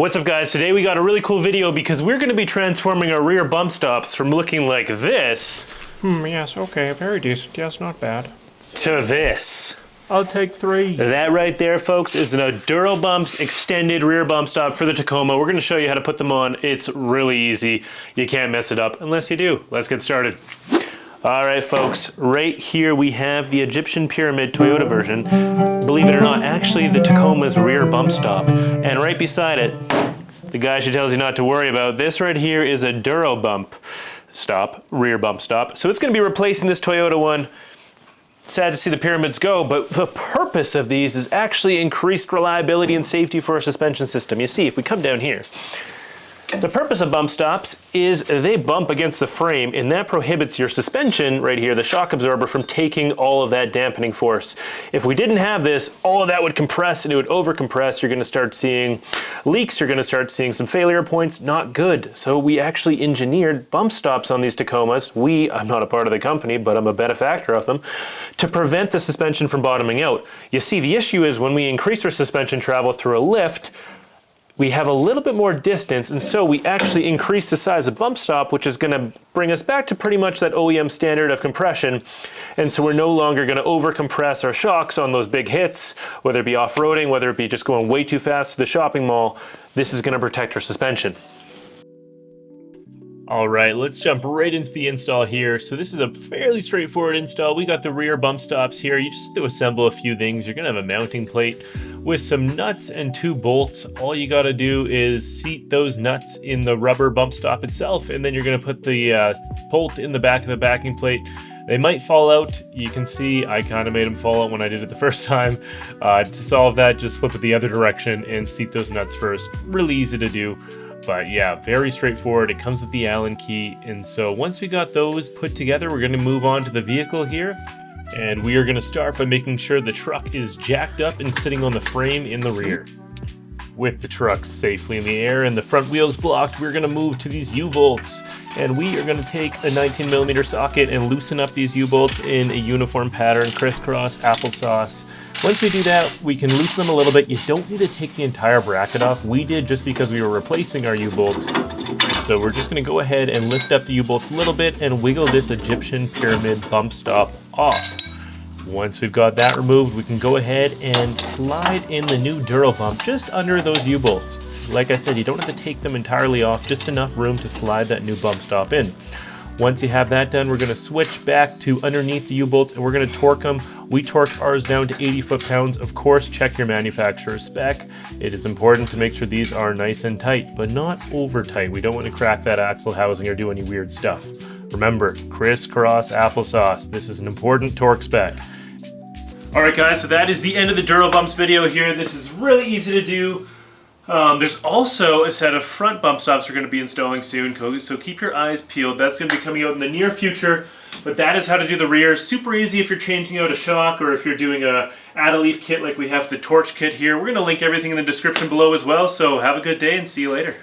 What's up guys, today we got a really cool video because we're going to be transforming our rear bump stops from looking like this Yes, okay, very decent. Yes, not bad. to this. I'll take 3. That right there, folks, is a DuroBumps extended rear bump stop for the Tacoma. We're going to show you how to put them on. It's really easy. You can't mess it up unless you do. Let's get started. All right, folks, right here we have the Egyptian Pyramid Toyota version. Believe it or not, actually the Tacoma's rear bump stop. And right beside it, the guy she tells you not to worry about, this right here is a DuroBump stop, rear bump stop. So it's going to be replacing this Toyota one. Sad to see the Pyramids go, but the purpose of these is actually increased reliability and safety for our suspension system. You see, if we come down here, the purpose of bump stops is they bump against the frame, and that prohibits your suspension right here, the shock absorber, from taking all of that dampening force. If we didn't have this, all of that would compress and it would overcompress. You're going to start seeing leaks. You're going to start seeing some failure points. Not good. So we actually engineered bump stops on these Tacomas. I'm not a part of the company, but I'm a benefactor of them, to prevent the suspension from bottoming out. You see, the issue is when we increase our suspension travel through a lift, we have a little bit more distance, and so we actually increase the size of bump stop, which is going to bring us back to pretty much that OEM standard of compression. And so we're no longer going to overcompress our shocks on those big hits, whether it be off-roading, whether it be just going way too fast to the shopping mall. This is going to protect our suspension. All right, let's jump right into the install here. So this is a fairly straightforward install. We got the rear bump stops here. You just have to assemble a few things. You're gonna have a mounting plate with some nuts and 2 bolts. All you gotta do is seat those nuts in the rubber bump stop itself, and then you're gonna put the bolt in the back of the backing plate. They might fall out. You can see I kind of made them fall out when I did it the first time. To solve that, just flip it the other direction and seat those nuts first. Really easy to do. But yeah, very straightforward. It comes with the Allen key. And so once we got those put together, we're going to move on to the vehicle here. And we are going to start by making sure the truck is jacked up and sitting on the frame in the rear. With the truck safely in the air and the front wheels blocked, we're going to move to these U-bolts. And we are going to take a 19mm socket and loosen up these U-bolts in a uniform pattern, crisscross, applesauce. Once we do that, we can loosen them a little bit. You don't need to take the entire bracket off. We did just because we were replacing our U-bolts. So we're just going to go ahead and lift up the U-bolts a little bit and wiggle this Egyptian Pyramid bump stop off. Once we've got that removed, we can go ahead and slide in the new DuroBump just under those U-bolts. Like I said, you don't have to take them entirely off, just enough room to slide that new bump stop in. Once you have that done, we're going to switch back to underneath the U-bolts and we're going to torque them. We torqued ours down to 80 foot-pounds. Of course, check your manufacturer's spec. It is important to make sure these are nice and tight, but not over tight. We don't want to crack that axle housing or do any weird stuff. Remember, crisscross applesauce. This is an important torque spec. All right, guys, so that is the end of the DuroBumps video here. This is really easy to do. There's also a set of front bump stops we're going to be installing soon, so keep your eyes peeled. That's going to be coming out in the near future, but that is how to do the rear. Super easy if you're changing out a shock or if you're doing a add-a-leaf kit like we have the torch kit here. We're going to link everything in the description below as well, so have a good day and see you later.